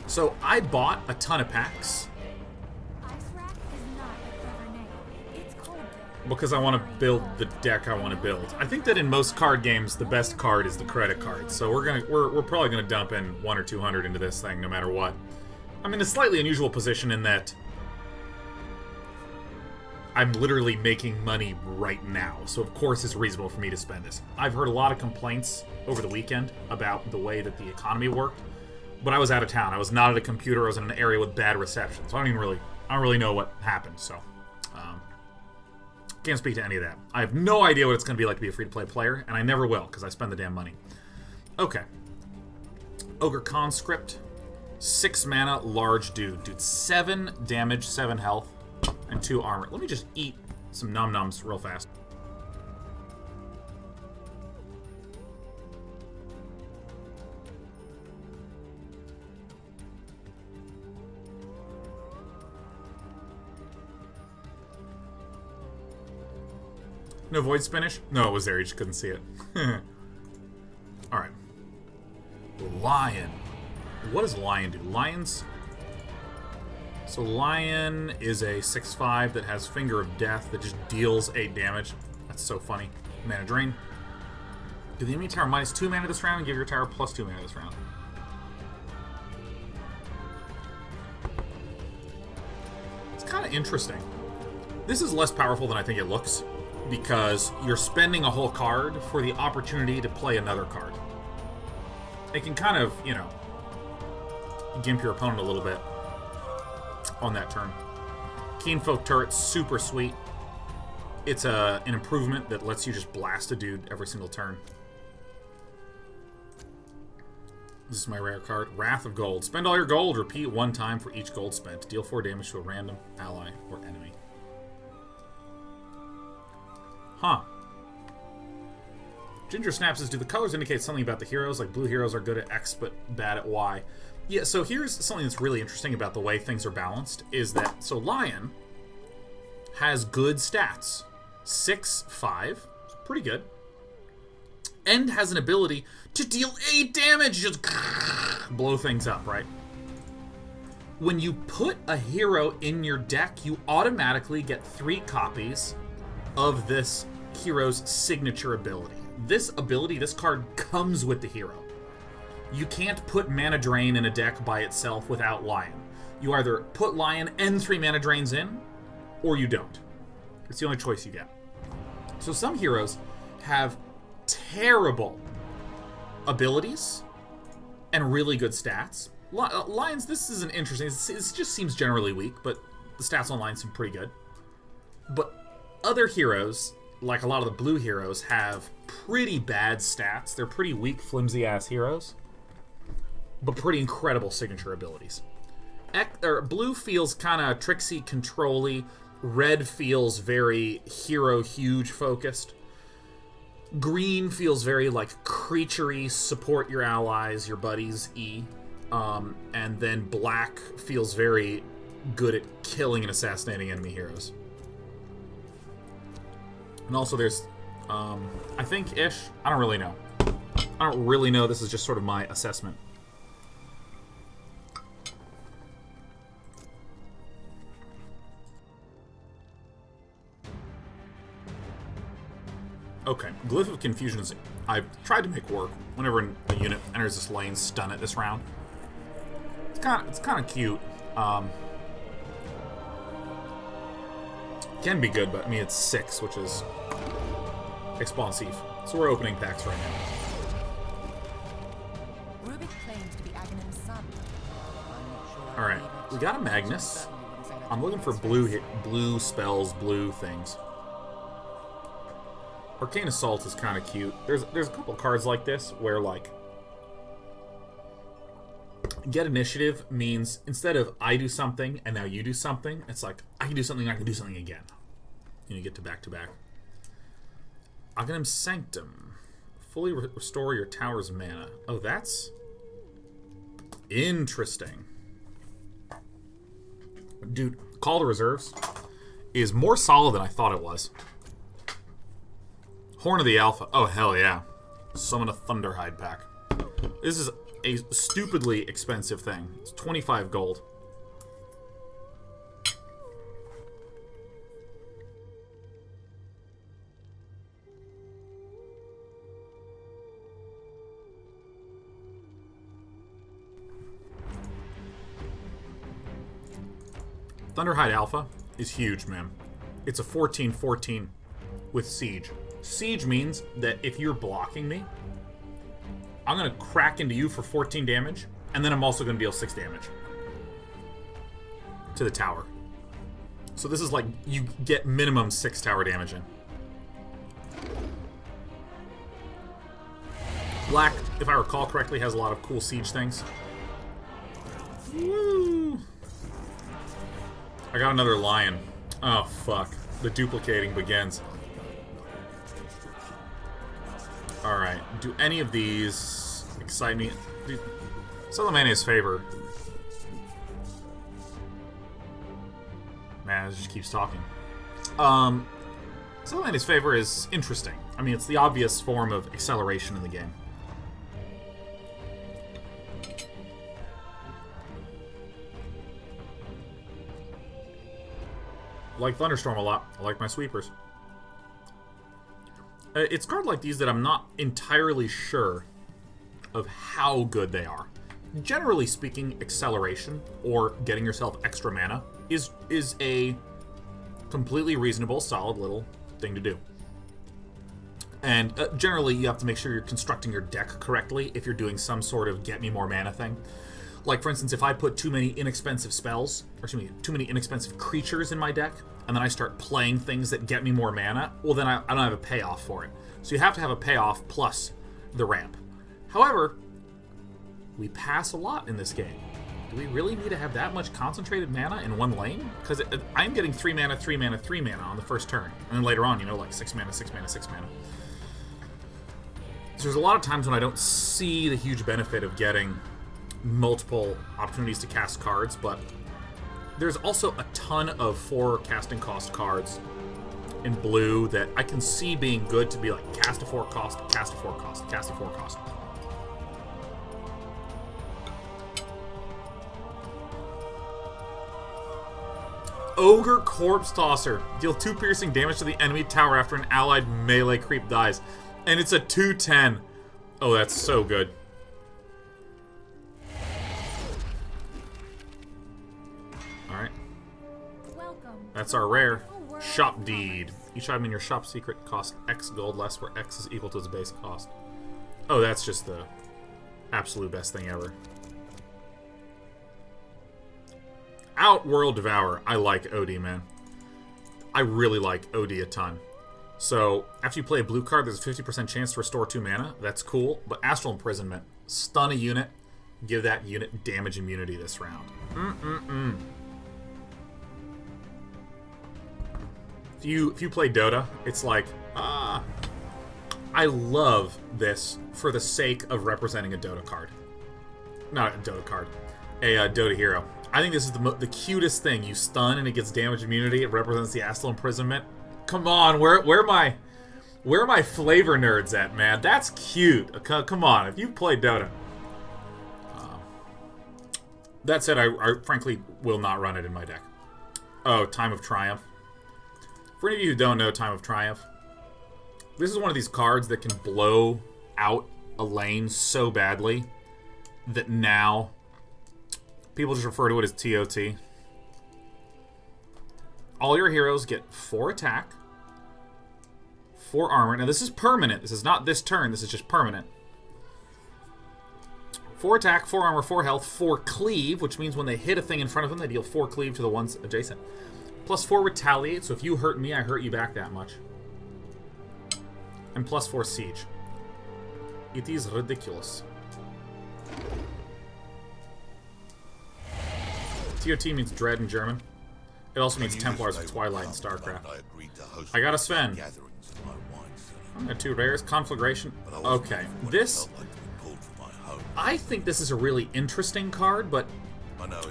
So I bought a ton of packs because I want to build the deck I want to build. I think that in most card games, the best card is the credit card. So we're probably gonna dump in 100 or 200 into this thing, no matter what. I'm in a slightly unusual position in that I'm literally making money right now, so of course it's reasonable for me to spend this. I've heard a lot of complaints over the weekend about the way that the economy worked, but I was out of town. I was not at a computer. I was in an area with bad reception, so I don't really know what happened. So can't speak to any of that. I have no idea what it's going to be like to be a free-to-play player, and I never will because I spend the damn money. Okay, Ogre Conscript, 6 mana, large dude, 7 damage, 7 health. And 2 armor. Let me just eat some num-nums real fast. No void spinish? No, it was there. You just couldn't see it. Alright. Lion. What does Lion do? Lions... So Lion is a 6/5 that has Finger of Death that just deals 8 damage. That's so funny. Mana Drain. Give the enemy tower -2 mana this round and give your tower +2 mana this round. It's kind of interesting. This is less powerful than I think it looks because you're spending a whole card for the opportunity to play another card. It can kind of, you know, gimp your opponent a little bit on that turn. Keenfolk Turret's super sweet. It's an improvement that lets you just blast a dude every single turn. This is my rare card. Wrath of Gold. Spend all your gold. Repeat 1 time for each gold spent. Deal 4 damage to a random ally or enemy. Huh. Ginger Snaps says, do the colors indicate something about the heroes? Like blue heroes are good at X but bad at Y. Yeah, so here's something that's really interesting about the way things are balanced, is that, so Lion has good stats. 6/5, pretty good. And has an ability to deal 8 damage, just blow things up, right? When you put a hero in your deck, you automatically get 3 copies of this hero's signature ability. This ability, this card, comes with the hero. You can't put Mana Drain in a deck by itself without Lion. You either put Lion and 3 Mana Drains in, or you don't. It's the only choice you get. So some heroes have terrible abilities and really good stats. Lions, this isn't interesting. It just seems generally weak, but the stats on Lion seem pretty good. But other heroes, like a lot of the blue heroes, have pretty bad stats. They're pretty weak, flimsy-ass heroes, but pretty incredible signature abilities. Blue feels kind of tricksy, control-y. Red feels very hero-huge focused. Green feels very, like, creature-y, support your allies, your buddies-y. And then black feels very good at killing and assassinating enemy heroes. And also there's, I think-ish, I don't really know. I don't really know, this is just sort of my assessment. Okay, Glyph of Confusion is... I've tried to make work. Whenever a unit enters this lane, stun it this round. It's kind of cute. Can be good, but I mean it's 6, which is expensive. So we're opening packs right now. Rubik claims to be Aghanim's son. Alright, we got a Magnus. I'm looking for blue spells, blue things. Arcane Assault is kind of cute. There's a couple cards like this where, like, get initiative means instead of I do something and now you do something, it's like I can do something and I can do something again. And you get to back-to-back. Aghanim's Sanctum. Fully restore your tower's mana. Oh, that's interesting. Dude, Call to Reserves is more solid than I thought it was. Horn of the Alpha. Oh, hell yeah. Summon a Thunderhide pack. This is a stupidly expensive thing. It's 25 gold. Thunderhide Alpha is huge, man. It's a 14/14 with Siege. Siege means that if you're blocking me, I'm going to crack into you for 14 damage, and then I'm also going to deal 6 damage to the tower. So this is like, you get minimum 6 tower damage in. Black, if I recall correctly, has a lot of cool Siege things. Woo! I got another lion. Oh, fuck. The duplicating begins. Alright. Do any of these excite me? Dude, Salamania's favor. Man, it just keeps talking. Salamania's favor is interesting. I mean, it's the obvious form of acceleration in the game. I like Thunderstorm a lot. I like my sweepers. It's cards like these that I'm not entirely sure of how good they are. Generally speaking, acceleration, or getting yourself extra mana, is a completely reasonable, solid little thing to do. And generally, you have to make sure you're constructing your deck correctly if you're doing some sort of get me more mana thing. Like, for instance, if I put too many inexpensive spells, or excuse me, too many inexpensive creatures in my deck, and then I start playing things that get me more mana, well, then I don't have a payoff for it. So you have to have a payoff plus the ramp. However, we pass a lot in this game. Do we really need to have that much concentrated mana in one lane? Because I'm getting 3 mana, 3 mana, 3 mana on the first turn. And then later on, you know, like 6 mana, 6 mana, 6 mana. So there's a lot of times when I don't see the huge benefit of getting multiple opportunities to cast cards, but there's also a ton of 4 casting cost cards in blue that I can see being good to be like cast a 4 cost, cast a 4 cost, cast a 4 cost. Ogre Corpse Tosser. Deal 2 piercing damage to the enemy tower after an allied melee creep dies. And it's a 2/10. Oh, that's so good. Alright. That's our rare. Shop Deed. Each item in your shop secret costs X gold less, where X is equal to its base cost. Oh, that's just the absolute best thing ever. Outworld Devourer. I like OD, man. I really like OD a ton. So, after you play a blue card, there's a 50% chance to restore 2 mana. That's cool. But Astral Imprisonment. Stun a unit. Give that unit damage immunity this round. If you play Dota, it's like, I love this for the sake of representing a Dota card. Not a Dota card. A Dota hero. I think this is the cutest thing. You stun and it gets damage immunity. It represents the Astral Imprisonment. Come on, where are my flavor nerds at, man? That's cute. Come on, if you play Dota. That said, I frankly will not run it in my deck. Oh, Time of Triumph. For any of you who don't know Time of Triumph, this is one of these cards that can blow out a lane so badly that now people just refer to it as TOT. All your heroes get 4 attack, 4 armor. Now this is permanent. This is not this turn. This is just permanent. 4 attack, 4 armor, 4 health, 4 cleave, which means when they hit a thing in front of them, they deal 4 cleave to the ones adjacent. Plus 4 retaliate, so if you hurt me, I hurt you back that much. And plus 4 siege. It is ridiculous. TOT means dread in German. It also means Templars of Twilight in StarCraft. I got a Sven. I got 2 rares. Conflagration. Okay, this... I think this is a really interesting card, but...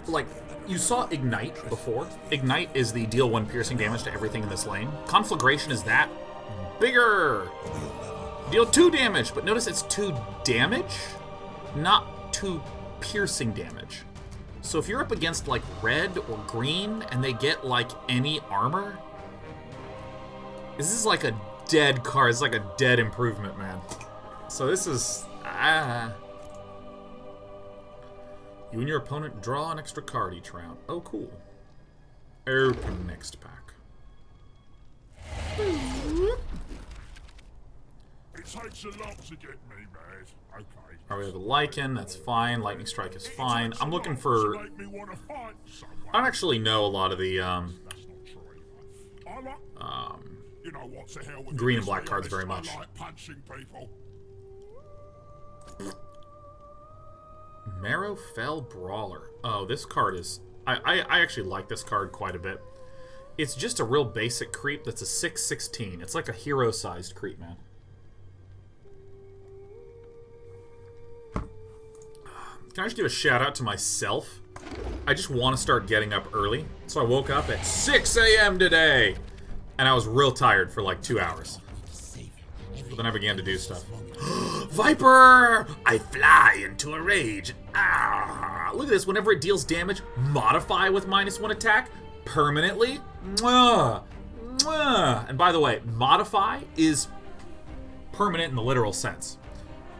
like, you saw Ignite before. Ignite is the deal 1 piercing damage to everything in this lane. Conflagration is that. Bigger! Deal 2 damage, but notice it's 2 damage, not 2 piercing damage. So if you're up against, like, red or green, and they get, like, any armor, this is like a dead card. It's like a dead improvement, man. So this is... You and your opponent draw an extra card each round. Oh, cool. Open next pack. It takes a lot to get me mad. Okay. Alright, we have a Lycan, that's fine. Lightning Strike is fine. I'm looking for... I don't actually know a lot of the, you know what, to hell with green and black cards very much. I like punching people. Marrowfell Brawler. Oh, this card is... I actually like this card quite a bit. It's just a real basic creep that's a 6/16. It's like a hero-sized creep, man. Can I just give a shout out to myself? I just want to start getting up early. So I woke up at 6 a.m. today. And I was real tired for like 2 hours. But then I began to do stuff. Viper! I fly into a rage. Ah! Look at this. Whenever it deals damage, modify with -1 attack permanently. Mwah! Mwah! And by the way, modify is permanent in the literal sense.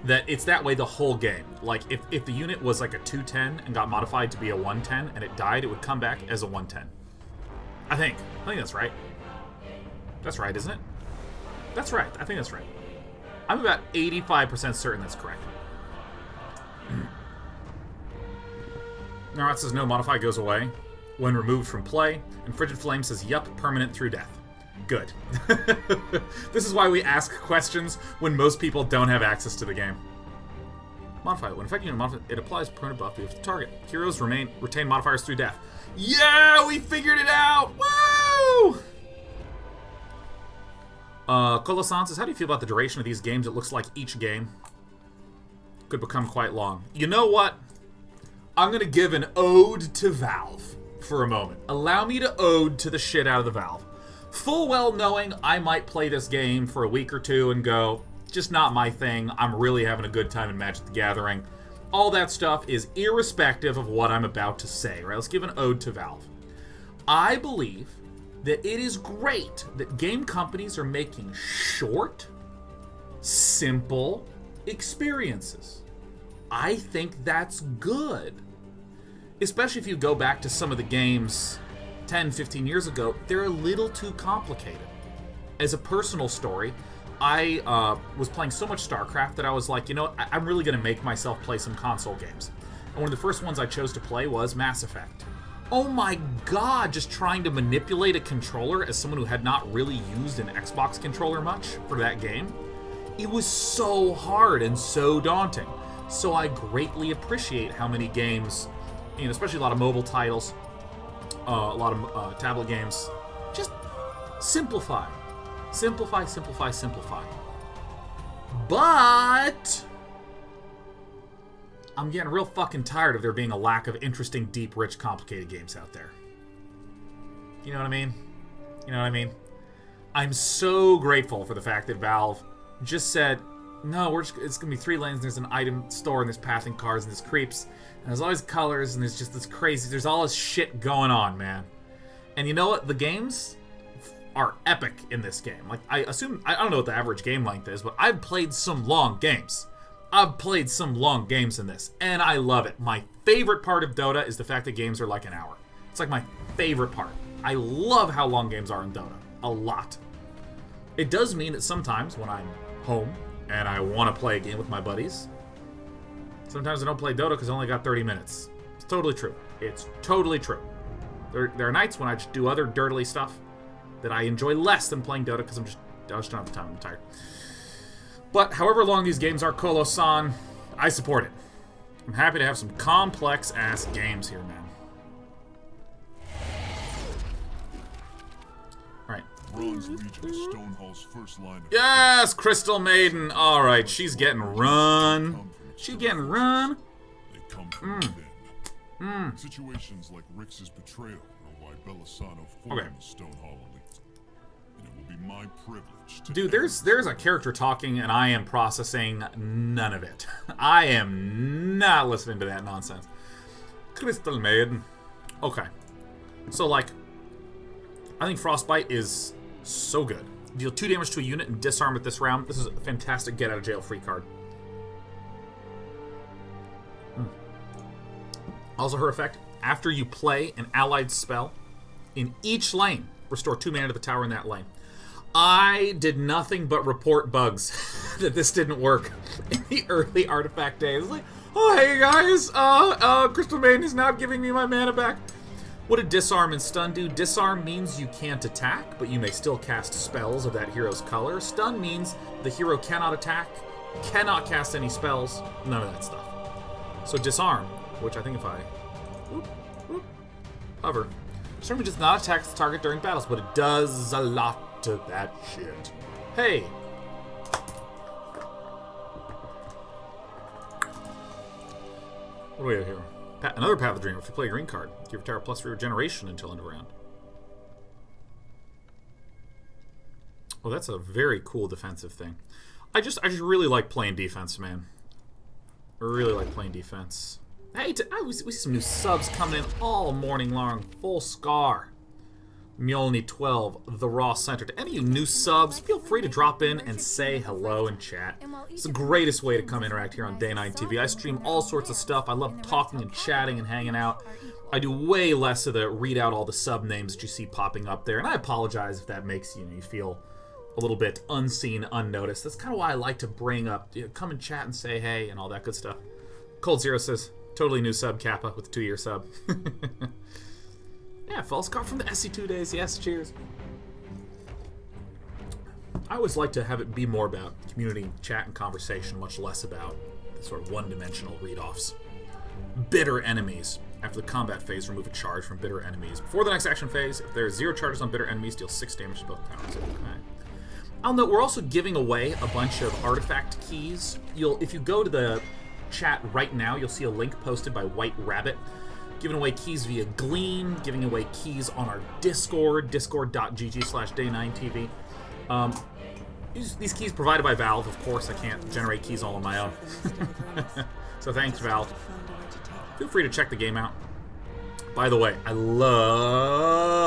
That it's that way the whole game. Like, if the unit was like a 210 and got modified to be a 110 and it died, it would come back as a 110. I think that's right. That's right, isn't it? That's right. I think that's right. I'm about 85% certain that's correct. Now it says no modify goes away when removed from play, and Frigid Flame says yup, permanent through death. Good. This is why we ask questions when most people don't have access to the game. Modify. When affecting a modify, it applies permanent buff to the target. Heroes retain modifiers through death. Yeah, we figured it out! Woo! Colosan says, how do you feel about the duration of these games? It looks like each game could become quite long. You know what? I'm going to give an ode to Valve for a moment. Allow me to ode to the shit out of the Valve. Full well knowing I might play this game for a week or two and go, just not my thing. I'm really having a good time in Magic the Gathering. All that stuff is irrespective of what I'm about to say, right? Let's give an ode to Valve. I believe that it is great that game companies are making short, simple experiences. I think that's good. Especially if you go back to some of the games 10, 15 years ago, they're a little too complicated. As a personal story, I was playing so much StarCraft that I was like, you know what, I'm really going to make myself play some console games. And one of the first ones I chose to play was Mass Effect. Oh my god, just trying to manipulate a controller as someone who had not really used an Xbox controller much for that game. It was so hard and so daunting. So I greatly appreciate how many games, you know, especially a lot of mobile titles, a lot of tablet games, just simplify. Simplify, simplify, simplify. But I'm getting real fucking tired of there being a lack of interesting, deep, rich, complicated games out there. You know what I mean? You know what I mean? I'm so grateful for the fact that Valve just said, no, it's going to be 3 lanes, there's an item store, and there's pathing cards, and there's creeps, and there's all these colors, and there's just this crazy, there's all this shit going on, man. And you know what? The games are epic in this game. Like, I don't know what the average game length is, but I've played some long games. I've played some long games in this, and I love it. My favorite part of Dota is the fact that games are like an hour. It's like my favorite part. I love how long games are in Dota. A lot. It does mean that sometimes when I'm home and I want to play a game with my buddies, sometimes I don't play Dota because I only got 30 minutes. It's totally true. It's totally true. There are nights when I just do other dirtily stuff that I enjoy less than playing Dota because I just don't have the time. I'm tired. But however long these games are, Kolo-san, I support it. I'm happy to have some complex-ass games here, man. Alright. Bronze Legion is Stonehall's first line of Yes, Crystal Maiden! Alright, she's getting run. She getting run. They come from within. Situations like Rix's betrayal are why Belisano formed the Stonehall Elite. And it will be my privilege to Dude, there's a character talking, and I am processing none of it. I am not listening to that nonsense. Crystal Maiden. Okay. So, like, I think Frostbite is so good. Deal 2 damage to a unit and disarm it this round. This is a fantastic get-out-of-jail-free card. Also, her effect, after you play an allied spell in each lane, restore 2 mana to the tower in that lane. I did nothing but report bugs that this didn't work in the early artifact days. Like, oh, hey guys, Crystal Maiden is now giving me my mana back. What did disarm and stun do? Disarm means you can't attack, but you may still cast spells of that hero's color. Stun means the hero cannot attack, cannot cast any spells, none of that stuff. So disarm, which I think if I hover, certainly does not attack the target during battles, but it does a lot to that shit. Hey! What do we have here? Another Path of the Dream. If you play a green card, give your tower +3 regeneration until end of round. Oh, that's a very cool defensive thing. I just really like playing defense, man. I really like playing defense. Hey, we see some new subs coming in all morning long. Full Scar, Mjolnir 12, The Raw Center. To any of you new subs, feel free to drop in and say hello in chat. It's the greatest way to come interact here on Day 9 TV. I stream all sorts of stuff. I love talking and chatting and hanging out. I do way less of the read out all the sub names that you see popping up there, and I apologize if that makes you feel a little bit unseen, unnoticed. That's kind of why I like to bring up, come and chat and say hey and all that good stuff. Cold Zero says, totally new sub, Kappa, with a 2-year sub. Yeah, false card from the SC2 days. Yes, cheers. I always like to have it be more about community chat and conversation, much less about the sort of one-dimensional read-offs. Bitter enemies. After the combat phase, remove a charge from bitter enemies. Before the next action phase, if there are 0 charges on bitter enemies, deal 6 damage to both towers. Okay. I'll note we're also giving away a bunch of artifact keys. If you go to the chat right now, you'll see a link posted by White Rabbit, giving away keys via Gleam, giving away keys on our Discord, discord.gg/day9tv. These keys provided by Valve, of course. I can't generate keys all on my own. So thanks, Valve. Feel free to check the game out. By the way, I love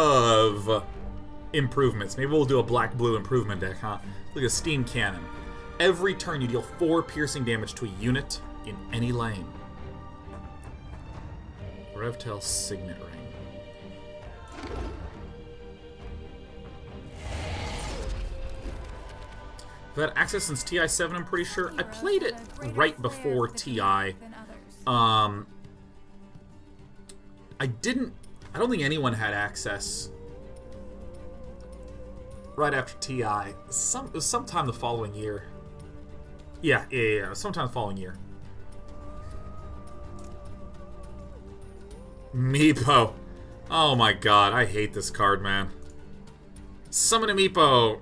improvements. Maybe we'll do a black-blue improvement deck, huh? Look at Steam Cannon. Every turn you deal 4 piercing damage to a unit in any lane. Revtel Signet Ring. I've had access since TI7, I'm pretty sure. I played it right before TI. I don't think anyone had access right after TI. It was sometime the following year. Yeah, sometime the following year. Meepo. Oh my god, I hate this card, man. Summon a Meepo.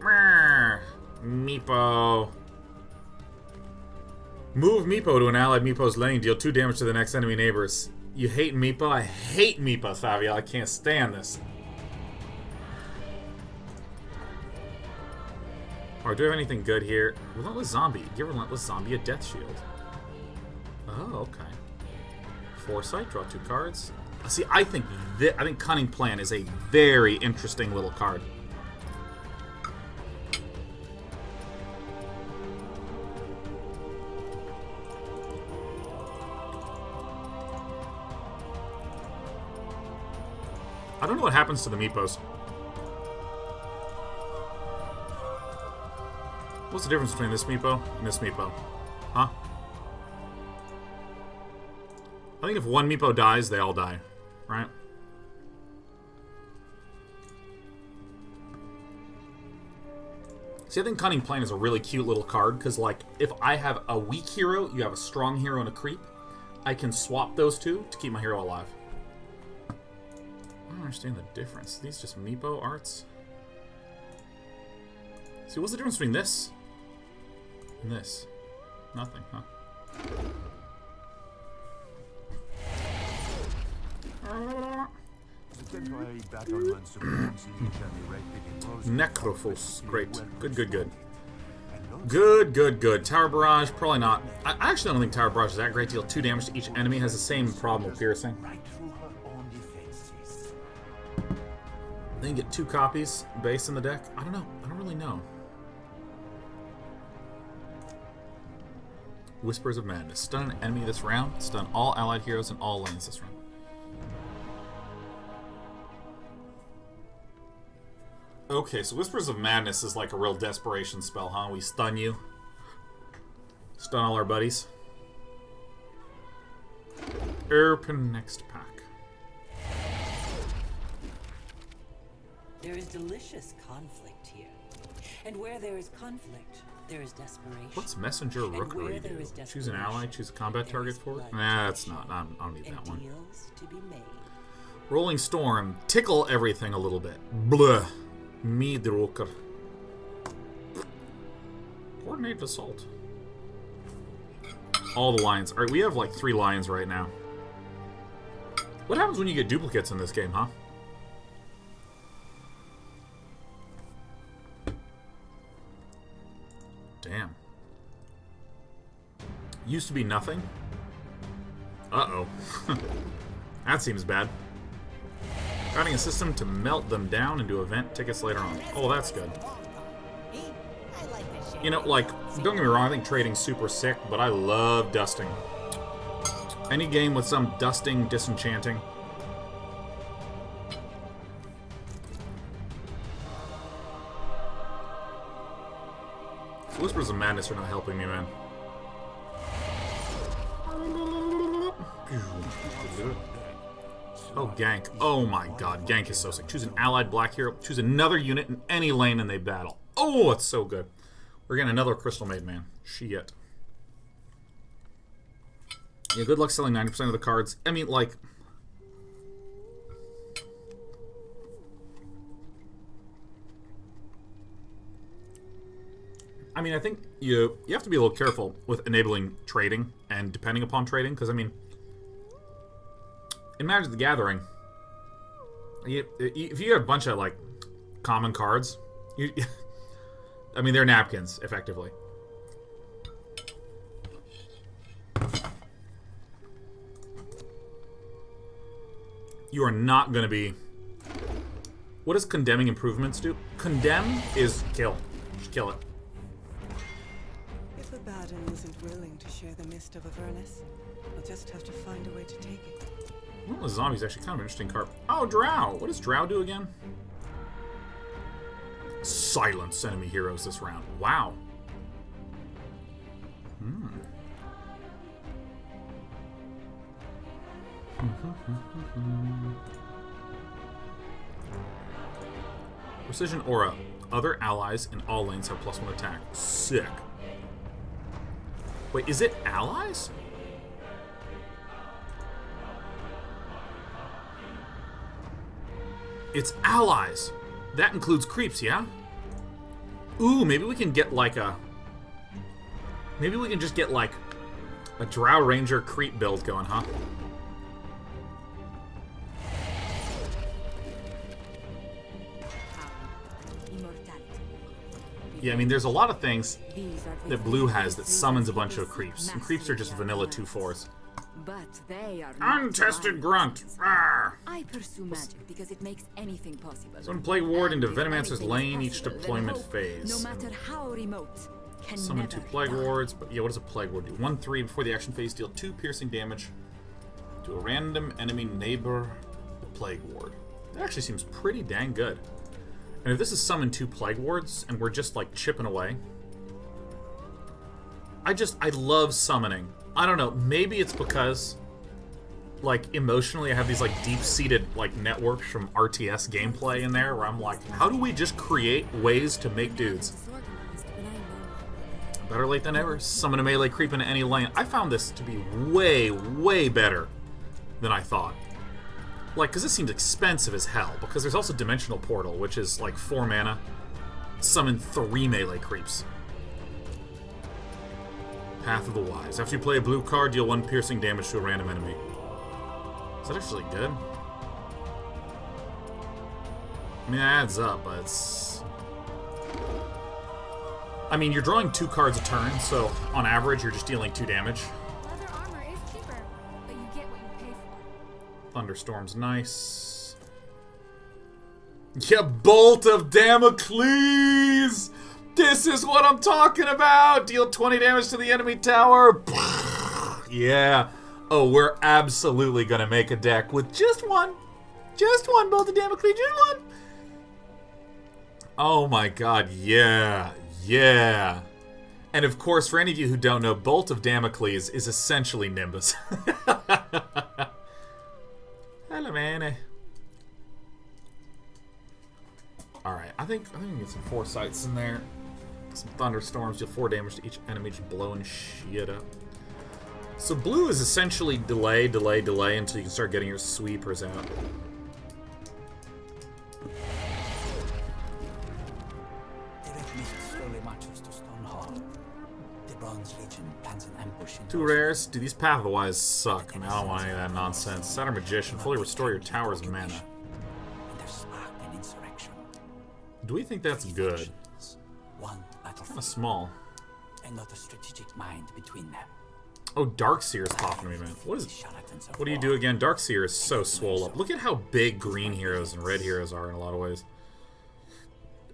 Meepo. Move Meepo to an allied Meepo's lane. Deal 2 damage to the next enemy neighbors. You hate Meepo? I hate Meepo, Savia. I can't stand this. Alright, do we have anything good here? Relentless Zombie. Give Relentless Zombie a Death Shield. Oh, okay. Foresight. Draw 2 cards. See, I think Cunning Plan is a very interesting little card. I don't know what happens to the Meepos. What's the difference between this Meepo and this Meepo? Huh? I think if one Meepo dies, they all die. Right? See, I think Cunning Plan is a really cute little card, because, like, if I have a weak hero, you have a strong hero and a creep, I can swap those two to keep my hero alive. I don't understand the difference. Are these just Meepo arts? See, what's the difference between this and this? Nothing, huh? Contemporary battlements of bronze age and erected in rose Necrophos. Great. Good, good, good. Good, good, good. Tower Barrage, probably not. I actually don't think Tower Barrage is that great. Deal 2 damage to each enemy. Has the same problem with piercing. right through her own defenses. Then you get 2 copies base in the deck. I don't know. I don't really know. Whispers of Madness. Stun an enemy this round. Stun all allied heroes in all lanes this round. Okay, so Whispers of Madness is like a real desperation spell, huh? We stun you. Stun all our buddies. Open next pack. There is delicious conflict here. And where there is conflict, there is desperation. What's Messenger Rookery do? Choose an ally, choose a combat target for it? Nah, that's not. I don't need that one. Deals to be made. Rolling Storm. Tickle everything a little bit. Blah. Midroker. Coordinated Assault. All the lions. Alright, we have like 3 lions right now. What happens when you get duplicates in this game, huh? Damn. Used to be nothing? Uh-oh. That seems bad. Starting a system to melt them down and do event tickets later on. Oh, that's good. You know, like, don't get me wrong, I think trading's super sick, but I love dusting. Any game with some dusting, disenchanting. So Whispers of Madness are not helping me, man. Oh, Gank. Oh my god, Gank is so sick. Choose an allied black hero. Choose another unit in any lane and they battle. Oh, it's so good. We're getting another Crystal Maid, man. Shit. Yeah, good luck selling 90% of the cards. I mean, like... I mean, I think you have to be a little careful with enabling trading and depending upon trading, because, I mean... In Magic the Gathering, if you have a bunch of, like, common cards, I mean, they're napkins, effectively. You are not going to be... What does condemning improvements do? Condemn is kill. Just kill it. If Abaddon isn't willing to share the mist of Avernus, we'll just have to find a way to take it. Well, the zombie's actually kind of an interesting card. Oh, Drow! What does Drow do again? Silence enemy heroes this round. Wow. Precision Aura. Other allies in all lanes have +1 attack. Sick. Wait, is it allies? It's allies. That includes creeps, yeah? Ooh, maybe we can get like a... Maybe we can just get like a Drow Ranger creep build going, huh? Yeah, I mean, there's a lot of things that Blue has that summons a bunch of creeps. And creeps are just vanilla 2/4s. But they are Untested Grunt. Rawr. I pursue magic because it makes anything possible. Summon Plague Ward into And Venomancer's everything is lane each possible. deployment Then hope, phase. No matter how remote, can Summon never 2 Plague die. Wards, but yeah, what does a Plague Ward do? 1/3 before the action phase, deal 2 piercing damage to a random enemy neighbor with Plague Ward. That actually seems pretty dang good. And if this is summon 2 Plague Wards and we're just like chipping away, I love summoning. I don't know, maybe it's because like emotionally I have these like deep-seated like networks from RTS gameplay in there where I'm like, how do we just create ways to make dudes? Better late than ever. Summon a melee creep into any lane. I found this to be way, way better than I thought. Like, because this seems expensive as hell, because there's also Dimensional Portal, which is like 4 mana. Summon 3 melee creeps. Path of the Wise. After you play a blue card, deal 1 piercing damage to a random enemy. Is that actually good? I mean, it adds up, but it's... I mean, you're drawing 2 cards a turn, so on average, you're just dealing 2 damage. Leather armor is cheaper, but you get what you pay for. Thunderstorm's nice. Yeah, Bolt of Damocles! This is what I'm talking about! Deal 20 damage to the enemy tower. Yeah. Oh, we're absolutely gonna make a deck with just one. Just one Bolt of Damocles, just one. Oh my god, yeah. Yeah. And of course, for any of you who don't know, Bolt of Damocles is essentially Nimbus. Hello, man. Alright, I think we can get some foresights in there. Some thunderstorms, deal 4 damage to each enemy, just blowing shit up. So blue is essentially delay until you can start getting your sweepers out. The Red Mist slowly marches to Stonehall. The Bronze Legion plans an ambush in 2 rares. Dude, these Path of the Wise suck. I mean, I don't want any of that nonsense. Satyr Magician, fully restore your tower's mana. And there's spark an insurrection. Do we think that's good? One Kind of battlefield, small. and not a strategic mind between them. Oh, Darkseer's popping to me, man. What Charlatans of do you war. do again? Darkseer is so swole up. Look at how big green heroes and red heroes are in a lot of ways.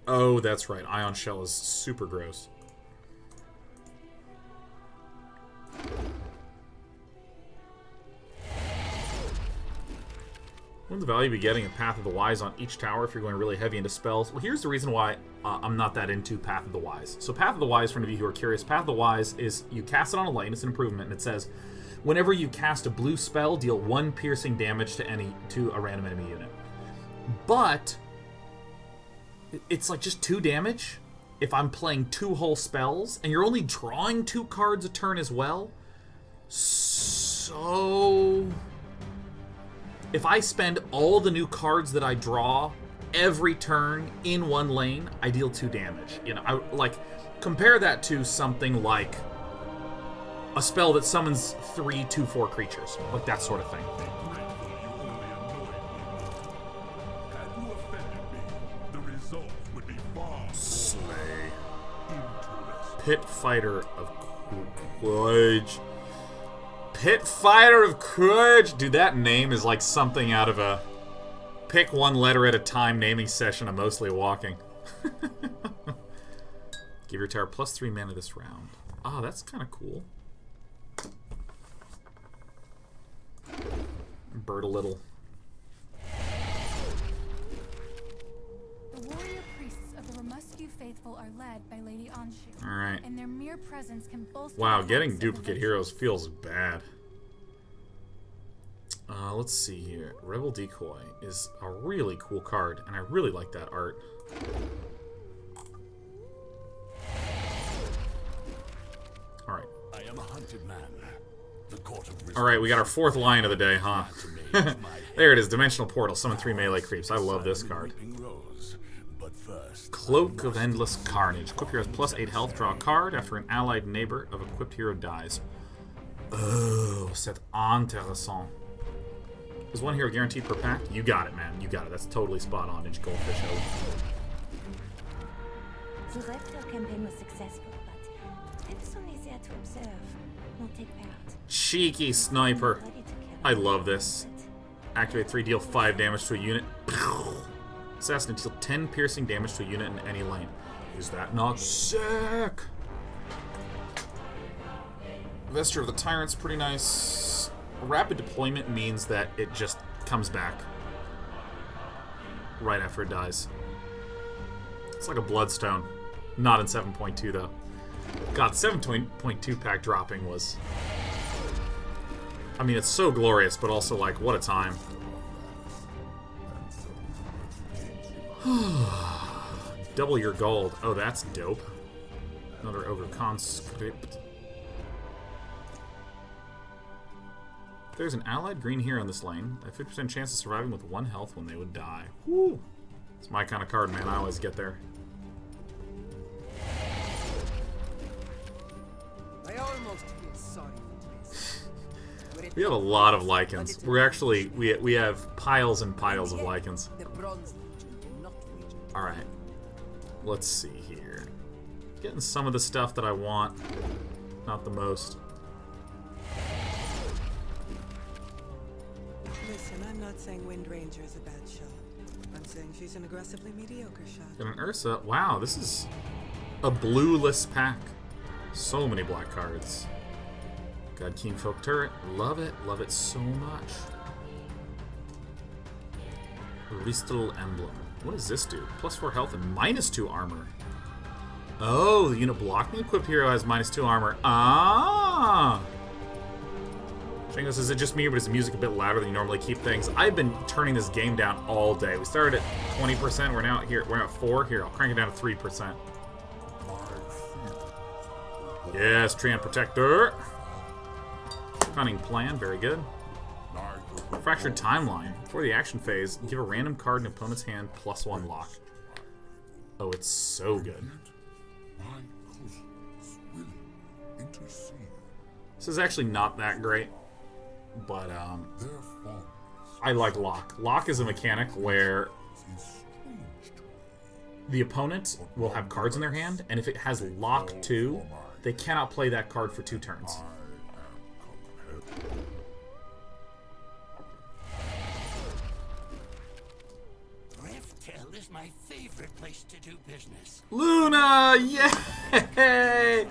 Oh, that's right. Ion Shell is super gross. Wouldn't the value be getting a Path of the Wise on each tower if you're going really heavy into spells? Well, here's the reason why I'm not that into Path of the Wise. So Path of the Wise, for any of you who are curious, Path of the Wise is you cast it on a lane, it's an improvement, and it says, whenever you cast a blue spell, deal 1 piercing damage to a random enemy unit. But it's like just 2 damage if I'm playing 2 whole spells, and you're only drawing 2 cards a turn as well. So if I spend all the new cards that I draw every turn in 1 lane, I deal 2 damage. You know, compare that to something like a spell that summons 3 2/4 creatures, like that sort of thing. Grateful you only annoyed me. Had you offended me, the result would be far more Slay. interesting. Pit Fighter of Courage. Pit Fighter of Courage! Dude, that name is like something out of a pick 1 letter at a time naming session I'm mostly walking. Give your tower +3 mana this round. Ah, that's kind of cool. Bird a little. The warrior priests of the Remuscu faithful are led by Lady Anshu. Alright. And their mere presence can bolster Wow, the getting hopes of the duplicate legends. heroes feels bad. Let's see here. Rebel Decoy is a really cool card, and I really like that art. Alright. I am a hunted man. The court of Alright, we got our 4th line of the day, huh? There it is, Dimensional Portal. Summon 3 melee creeps. I love this card. But first, Cloak of Endless Carnage. Equip hero has +8 health. Draw a card after an allied neighbor of equipped hero dies. Oh, c'est intéressant. Is 1 hero guaranteed per pack? You got it, man. You got it. That's totally spot on. Ninja Goldfish. The Red Fur campaign was successful, but I was only there to observe, not take part. Cheeky sniper. Ready to kill. I love this. Activate 3, deal 5 damage to a unit. Assassin, deal 10 piercing damage to a unit in any lane. Is that not sick? Vesture of the Tyrant's pretty nice. Rapid deployment means that it just comes back right after it dies. It's like a Bloodstone. Not in 7.2 though. God, 7.2 pack dropping was... I mean, it's so glorious, but also like, what a time. Double your gold. Oh, that's dope. Another Ogre Conscript. There's an allied green hero in this lane. A 50% chance of surviving with 1 health when they would die. Woo! It's my kind of card, man. I always get there. I almost feel sorry for this. We have a lot of lichens. We're actually we have piles and piles of lichens. The Bronze Legion do not Alright. Let's see here. Getting some of the stuff that I want. Not the most. Listen, I'm not saying Wind Ranger is a bad shot. I'm saying she's an aggressively mediocre shot. Got an Ursa. Wow, this is a blueless pack. So many black cards. God Keen Folk Turret. Love it. Love it so much. Ristal Emblem. What does this do? +4 health and -2 armor. Oh, the unit blocking equipped hero has -2 armor. Ah! Shango says, is it just me, but is the music a bit louder than you normally keep things? I've been turning this game down all day. We started at 20%. We're now here. We're at 4. Here, I'll crank it down to 3%. Yes, Treant Protector. Cunning Plan, very good. Fractured Timeline. Before the action phase, give a random card in opponent's hand +1 lock. Oh, it's so good. This is actually not that great, but I like Lock. Lock is a mechanic where the opponent will have cards in their hand, and if it has Lock 2, they cannot play that card for 2 turns. Riftel is my favorite place to do business. Luna! Yay!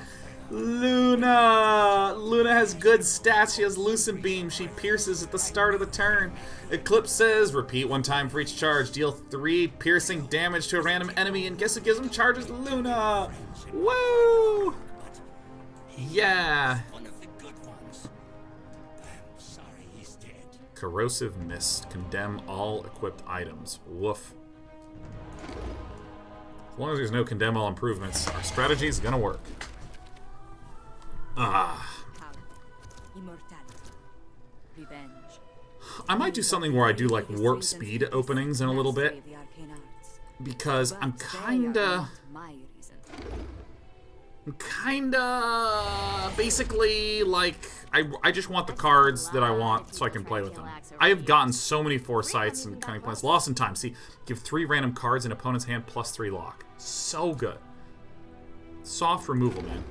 Luna! Luna has good stats. She has Lucent Beam. She pierces at the start of the turn. Eclipse says, repeat 1 time for each charge. Deal 3 piercing damage to a random enemy, and guess who gives them charges? Luna! Woo! Yeah! One of the good ones. I'm sorry he's dead. Corrosive Mist. Condemn all equipped items. Woof. As long as there's no condemn all improvements, our strategy is gonna work. Ah. Immortality. Revenge. I might do something where I do like warp speed openings in a little bit, because I'm kinda basically like I just want the cards that I want so I can play with them. I have gotten so many foresights and cunning plans. Lost in Time. See, give 3 random cards in opponent's hand +3 lock. So good. Soft removal, man.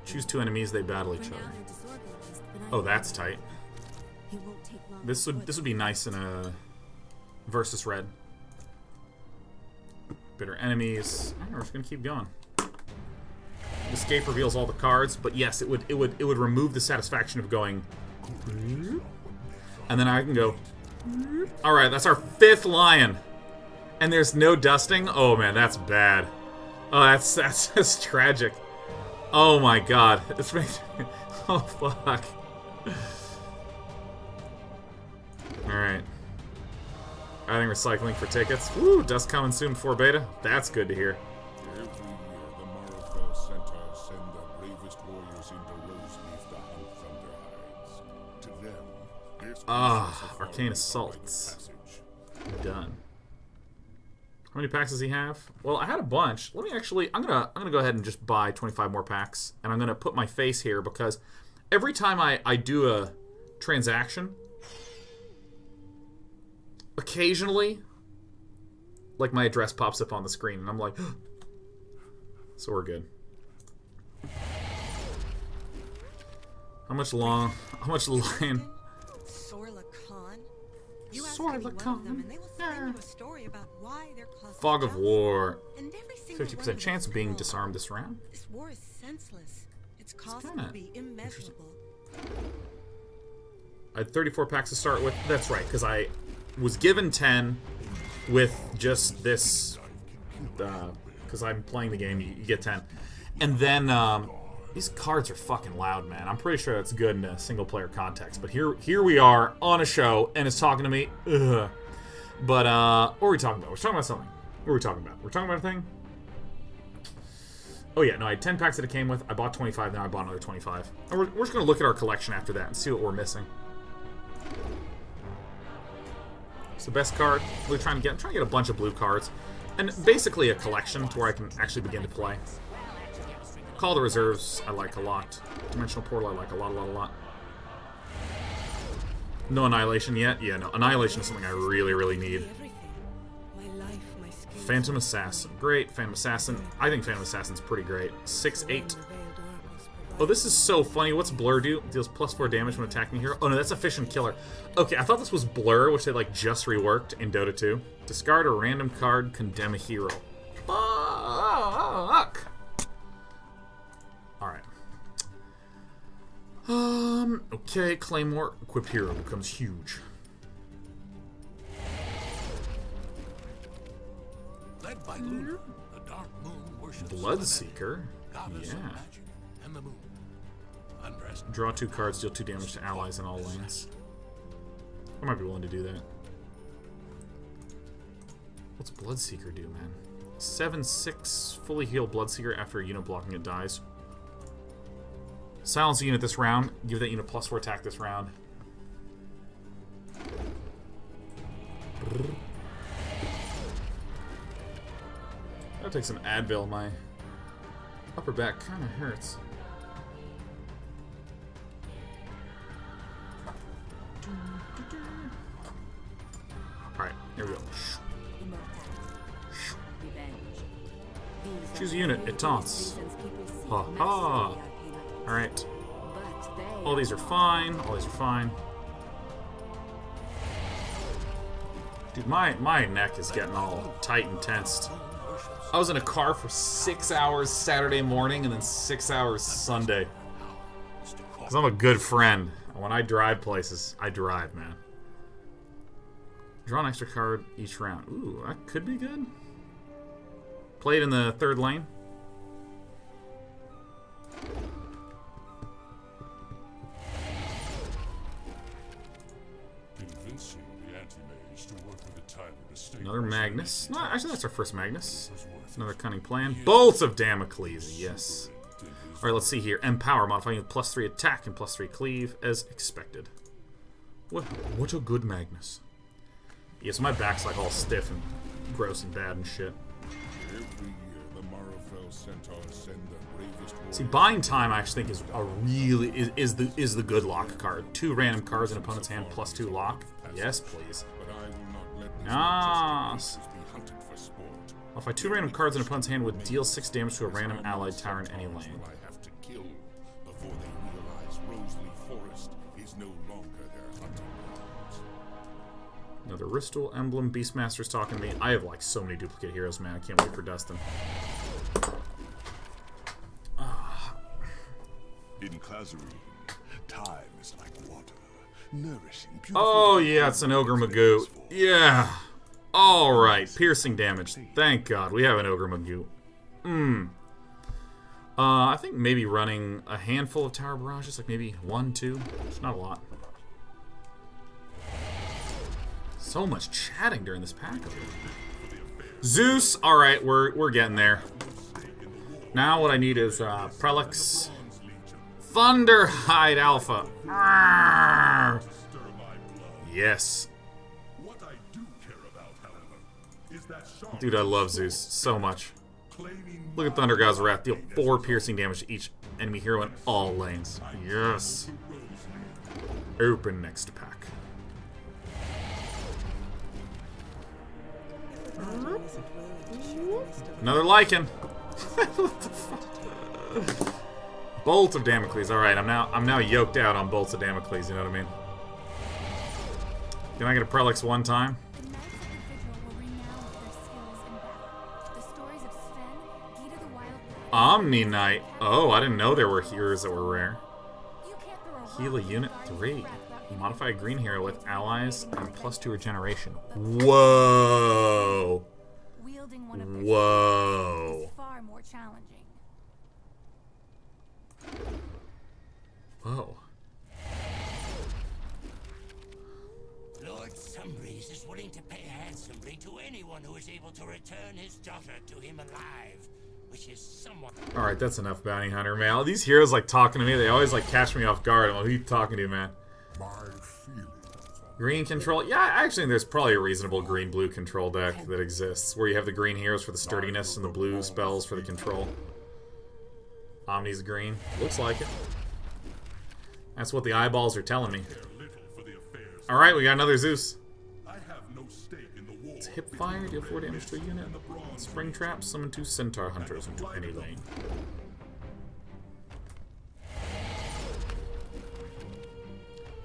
Choose 2 enemies, they battle each other. Oh, that's tight. This would be nice in a versus red. Bitter enemies. We're just gonna keep going. Escape reveals all the cards, but yes, it would remove the satisfaction of going. And then I can go. All right, that's our 5th lion, and there's no dusting. Oh man, that's bad. Oh, that's tragic. Oh my god. This makes me... Oh, fuck. Alright. Adding recycling for tickets. Woo, dust coming soon before beta. That's good to hear. Every year, the Marlfell Center send the bravest warriors into Roseleaf to hunt Thunderhides. To them, this Arcane Assaults. Done. How many packs does he have? Well, I had a bunch. Let me actually... I'm gonna go ahead and just buy 25 more packs, and I'm gonna put my face here because every time I do a transaction, occasionally, like my address pops up on the screen, and I'm like, so we're good. How much lion? Sorla Khan? You ask any one of them, and they will spin you a story about why they're causing Fog of War. And every single 50% chance of being disarmed this round. This war is senseless. Its cost will be immeasurable. I had 34 packs to start with. That's right, because I was given 10 with just this. Because I'm playing the game, you get 10. And then these cards are fucking loud, man. I'm pretty sure that's good in a single-player context. But here we are on a show, and it's talking to me. Ugh. But what are we talking about? We're talking about something. What are we talking about? We're talking about a thing? Oh yeah, no, I had 10 packs that it came with. I bought 25, now I bought another 25. And we're just going to look at our collection after that and see what we're missing. It's the best card. I'm trying to get a bunch of blue cards. And basically a collection to where I can actually begin to play. Call the Reserves, I like a lot. Dimensional Portal, I like a lot. No Annihilation yet? Yeah, no. Annihilation is something I really, really need. Everything. My life, my skills. Phantom Assassin. Great. Phantom Assassin. I think Phantom Assassin's pretty great. 6/8. Oh, this is so funny. What's Blur do? Deals +4 damage when attacking a hero. Oh, no, that's Efficient Killer. Okay, I thought this was Blur, which they, like, just reworked in Dota 2. Discard a random card, condemn a hero. Fuck! Alright. Okay, Claymore. Equipped hero becomes huge. Led by Luna, the Dark Moon worships Bloodseeker. goddess of Yeah. magic and the moon. Undressed. Draw 2 cards, deal 2 damage to allies in all lanes. I might be willing to do that. What's Bloodseeker do, man? 7/6 fully healed Bloodseeker after a unit blocking it dies. Silence a unit this round. Give that unit +4 attack this round. I'll take some Advil. My upper back kind of hurts. Alright, here we go. Choose a unit. It taunts. Ha ha. Alright. All these are fine. All these are fine. Dude, my neck is getting all tight and tensed. I was in a car for 6 hours Saturday morning and then 6 hours Sunday. Because I'm a good friend. When I drive places, I drive, man. Draw an extra card each round. Ooh, that could be good. Play it in the 3rd lane. Convincing the anti-mage to work with the Tyler to Another Magnus. No, actually, that's our first Magnus. Another Cunning Plan. Bolts of Damocles, yes. Alright, let's see here. Empower, modifying with +3 attack and +3 cleave, as expected. What a good Magnus. Yeah, so my back's like all stiff and gross and bad and shit. Every year, the Marrowfell Centaurs send their bravest warriors. See, Buying Time I actually think is a really is the good lock card. 2 random cards in opponent's hand +2 lock. Yes, please. But I will not let these Yes. monsters be hunted for sport. Modify 2 random cards in opponent's hand would deal 6 damage to a random allied tower in any lane. Will I have to kill before they realize Roseleaf Forest is no longer their hunting grounds. Another Ristal Emblem. Beastmaster's talking to me. I have like so many duplicate heroes, man. I can't wait for Dustin. In Clazarine, time is like water, nourishing. Oh yeah, it's an Ogre Magoo. Yeah. Alright, piercing damage. Thank God, we have an Ogre Magoo. I think maybe running a handful of Tower Barrages, like maybe 1, 2. It's not a lot. So much chatting during this pack. Zeus! Alright, we're getting there. Now what I need is Prelix. Thunderhide Alpha. Arrgh. Yes. Dude, I love Zeus so much. Look at Thunder God's Wrath. Deal 4 piercing damage to each enemy hero in all lanes. Yes. Open next pack. Another Lycan. What the fuck? Bolt of Damocles. Alright, I'm now yoked out on Bolts of Damocles, you know what I mean? Can I get a Prelix one time? Omni Knight. Oh, I didn't know there were heroes that were rare. Heal a unit 3. You modify a green hero with allies and +2 regeneration. Whoa. Whoa. Far more challenging. Whoa. Lord Sumbreeze is willing to pay handsomely to anyone who is able to return his daughter to him alive, which is somewhat... Alright, that's enough, Bounty Hunter, man. All these heroes, like, talking to me, they always, like, catch me off guard. I'm like, who are you talking to, man? Green control? Yeah, I actually think there's probably a reasonable green-blue control deck that exists, where you have the green heroes for the sturdiness and the blue spells for the control. Omni's green. Looks like it. That's what the eyeballs are telling me. Alright, we got another Zeus. I have no stake in the war. It's hip fire, deal 4 damage to a unit. Spring trap, summon 2 centaur hunters into any lane.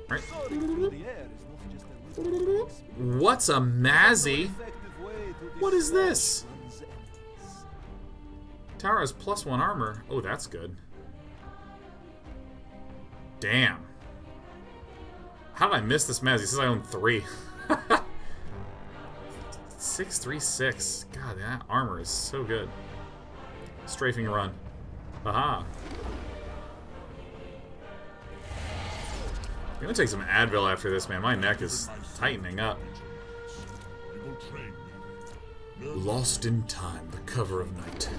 Right. What's a Mazzy? What is this? Tower has +1 armor. Oh, that's good. Damn. How did I miss this Mazzy? Since I own 3. 636. God, that armor is so good. Strafing run. Aha. I'm gonna take some Advil after this, man. My neck is tightening up. Lost in time, the cover of night.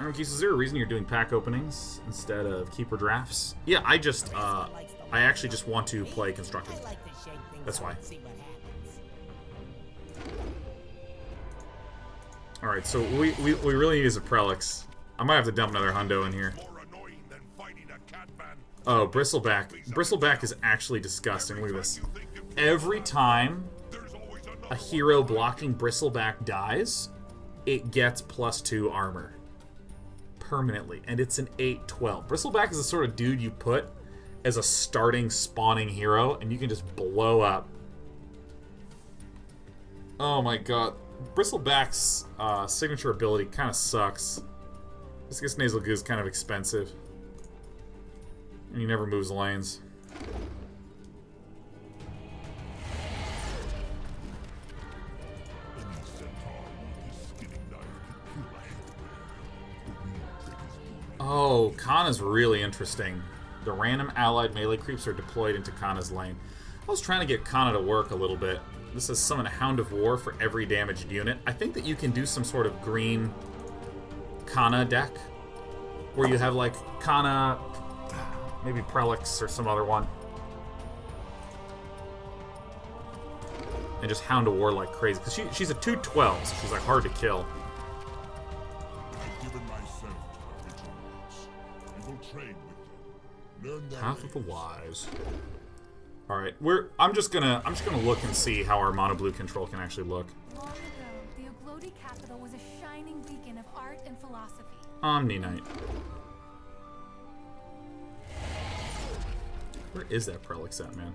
Alright, Keith, is there a reason you're doing pack openings instead of keeper drafts? Yeah, I actually just want to play constructed. That's why. Alright, so we really need a Prelix. I might have to dump another hundo in here. Oh, Bristleback. Bristleback is actually disgusting. Look at this. Every time a hero blocking Bristleback dies, it gets +2 armor. Permanently. And it's an 8/12. Bristleback is the sort of dude you put as a starting spawning hero, and you can just blow up. Oh my god. Bristleback's signature ability kind of sucks. This Nasal Goo is kind of expensive. And he never moves lanes. Oh, Kana's really interesting. The random allied melee creeps are deployed into Kana's lane. I was trying to get Kana to work a little bit. This says summon a Hound of War for every damaged unit. I think that you can do some sort of green Kana deck where you have like Kana, maybe Prelix or some other one, and just Hound of War like crazy. Because she's a 2/12, so she's like hard to kill. Half of the wise. All right, I'm just gonna look and see how our mono blue control can actually look. Long ago, the Oglodi capital was a shining beacon of art and philosophy. Omni Knight. Where is that Prelix at, man?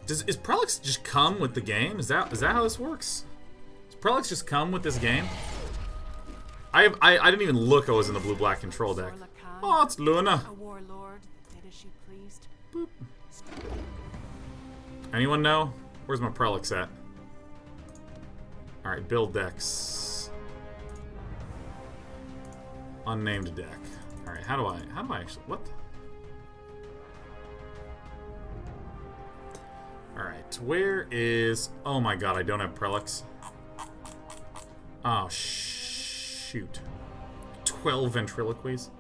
Is Prelix just come with the game? Is that how this works? Does Prelix just come with this game? I didn't even look. I was in the blue-black control deck. Oh, it's Luna. A warlord. Is she pleased? Boop. Anyone know? Where's my Prelix at? All right, build decks. Unnamed deck. All right, how do I actually what? All right, where is? Oh my God, I don't have Prelix. Oh shoot. 12 ventriloquies.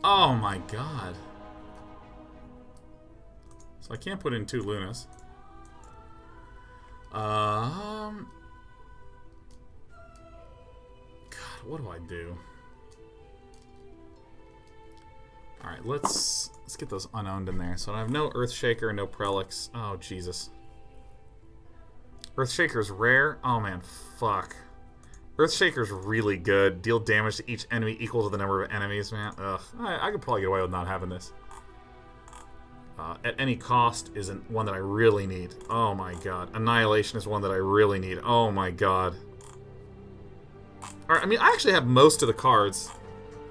Oh my god. So I can't put in 2 Lunas. God, what do I do? Alright, let's get those unowned in there. So I have no Earthshaker, no Prelix. Oh, Jesus. Earthshaker's rare? Oh man, fuck. Earthshaker's really good. Deal damage to each enemy equal to the number of enemies, man. Ugh. I could probably get away with not having this. At any cost isn't one that I really need. Oh my god. Annihilation is one that I really need. Oh my god. Alright, I mean, I actually have most of the cards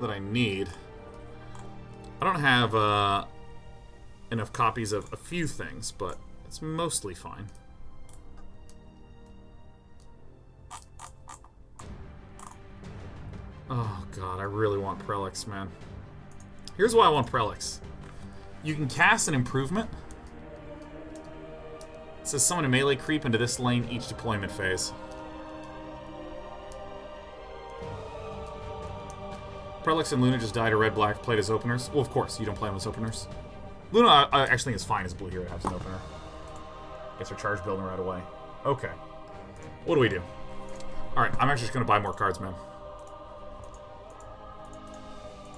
that I need. I don't have enough copies of a few things, but it's mostly fine. Oh god, I really want Prelix, man. Here's why I want Prelix. You can cast an improvement. It says summon a melee creep into this lane each deployment phase. Prelix and Luna just died to red-black, played as openers. Well, of course, you don't play them as openers. Luna, I actually think is fine as a blue hero to have as an opener. Gets her charge building right away. Okay. What do we do? Alright, I'm actually just going to buy more cards, man.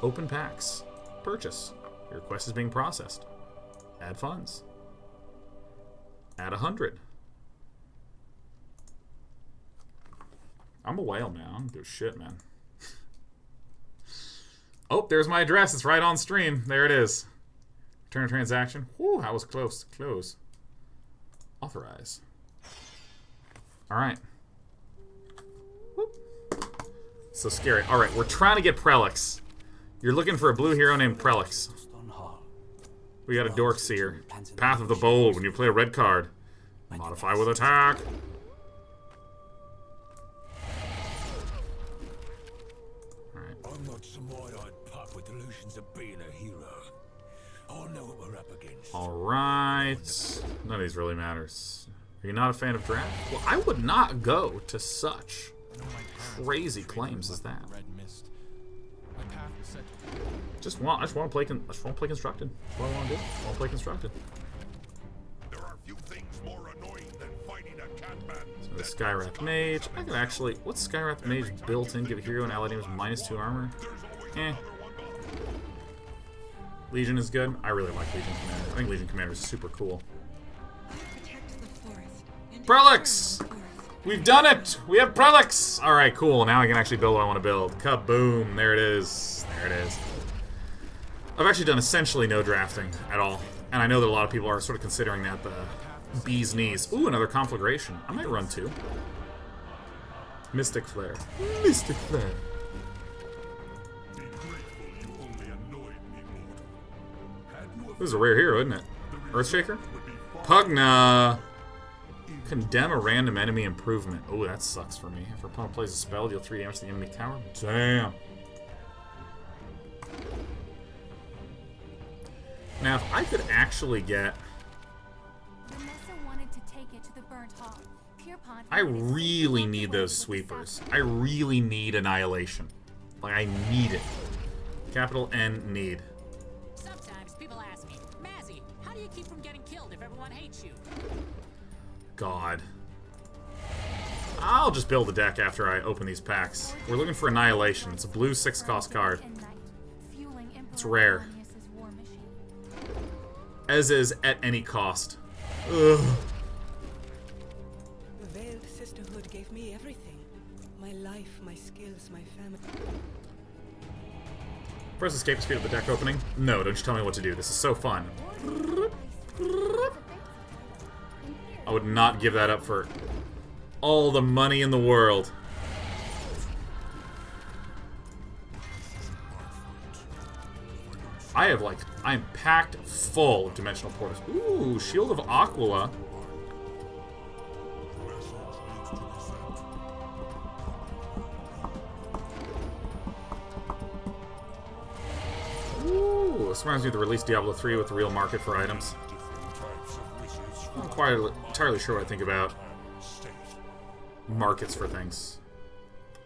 Open packs. Purchase. Your request is being processed. Add funds. Add 100. I'm a whale, man. I don't do shit, man. Oh, there's my address. It's right on stream. There it is. Return a transaction. Whew, that was close. Close. Authorize. Alright. So scary. Alright, we're trying to get Prelix. You're looking for a blue hero named Prelix. We got a Dork Seer. Path of the Bold. When you play a red card, modify with attack. I'm not some wide-eyed pup with delusions of being a hero. I'll know what we're up against. Alright. None of these really matters. Are you not a fan of draft? Well, I would not go to such crazy claims as that. I just want to play constructed. That's what I want to do. I want to play constructed. There are few things more annoying than fighting a catman. So the Skywrath Mage. I can actually. What's Skywrath Mage built in? Give a hero and allied damage -2 armor. Eh. Legion is good. I really like Legion Commander. I think Legion Commander is super cool. Prelix! We've done it! We have Prelix! Alright, cool. Now I can actually build what I want to build. Kaboom! There it is. There it is. I've actually done essentially no drafting at all. And I know that a lot of people are sort of considering that the bee's knees. Ooh, another Conflagration. I might run 2. Mystic Flare. Mystic Flare. This is a rare hero, isn't it? Earthshaker? Pugna! Condemn a random enemy improvement. Oh, that sucks for me. If your opponent plays a spell, deal 3 damage to the enemy tower. Damn. Now, if I could actually get... I really need those sweepers. I really need Annihilation. Like, I need it. Capital N, need. Sometimes people ask me, Mazzy, how do you keep from getting killed if everyone hates you? God. I'll just build a deck after I open these packs. We're looking for Annihilation. It's a blue 6-cost card. It's rare. As is at any cost. Ugh. The Veiled Sisterhood gave me everything. My life, my skills, my family. Press escape to speed up the deck opening. No, don't you tell me what to do. This is so fun. I would not give that up for all the money in the world. I'm packed full of Dimensional Portals. Ooh, Shield of Aquila. Ooh, this reminds me of the release Diablo 3 with the real market for items. I'm not quite entirely sure what I think about markets for things.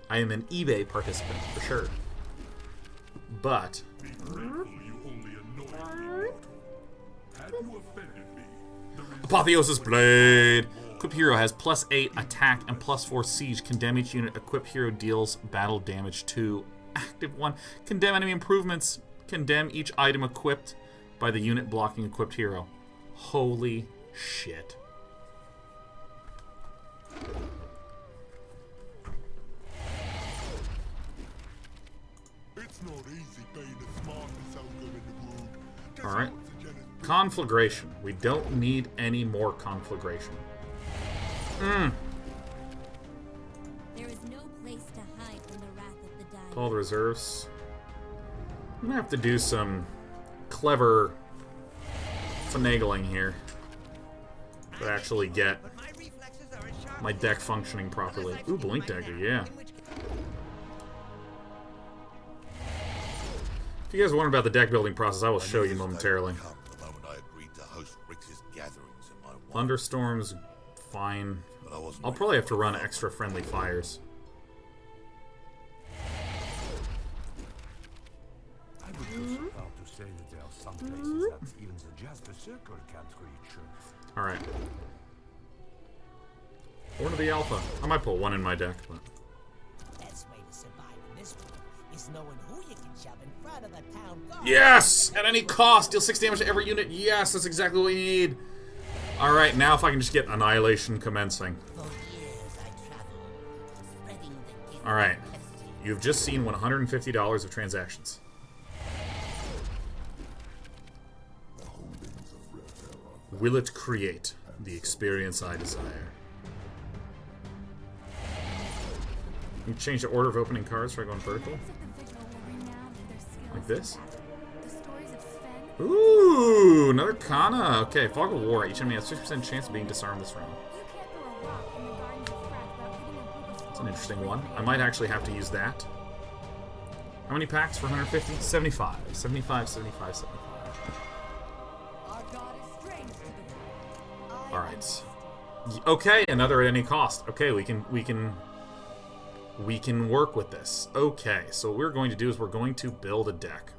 I am an eBay participant, for sure. But... Apotheosis Blade! Equip hero has +8 attack and +4 siege. Condemn each unit. Equip hero deals battle damage to active 1. Condemn enemy improvements. Condemn each item equipped by the unit blocking equipped hero. Holy shit. It's not easy being the smartest ogre in the world. Alright. Conflagration. We don't need any more Conflagration. There is no place to hide from the wrath of the dying. Call the reserves. I'm gonna have to do some clever finagling here to actually get my deck functioning properly. Ooh, Blink Dagger, yeah. If you guys wonder about the deck building process, I will show you momentarily. Thunderstorms, fine. I'll probably have to run extra friendly fires. I would go so far to say that there are some places that even the Jasper Circle can't reach. Alright. Horn of the Alpha. I might pull one in my deck, but... Best way to survive in this world is knowing who you can Yes! At any cost, deal 6 damage to every unit. Yes, that's exactly what we need. Alright, now if I can just get Annihilation commencing. Alright. You've just seen $150 of transactions. Will it create the experience I desire? You change the order of opening cards for going vertical? Like this? Ooh, another Kana. Okay, Fog of War. Each enemy has 50% chance of being disarmed this round. That's an interesting one. I might actually have to use that. How many packs for 150? 75. 75, 75, 75. Alright. Okay, another at any cost. Okay, we can work with this. Okay, so what we're going to do is we're going to build a deck.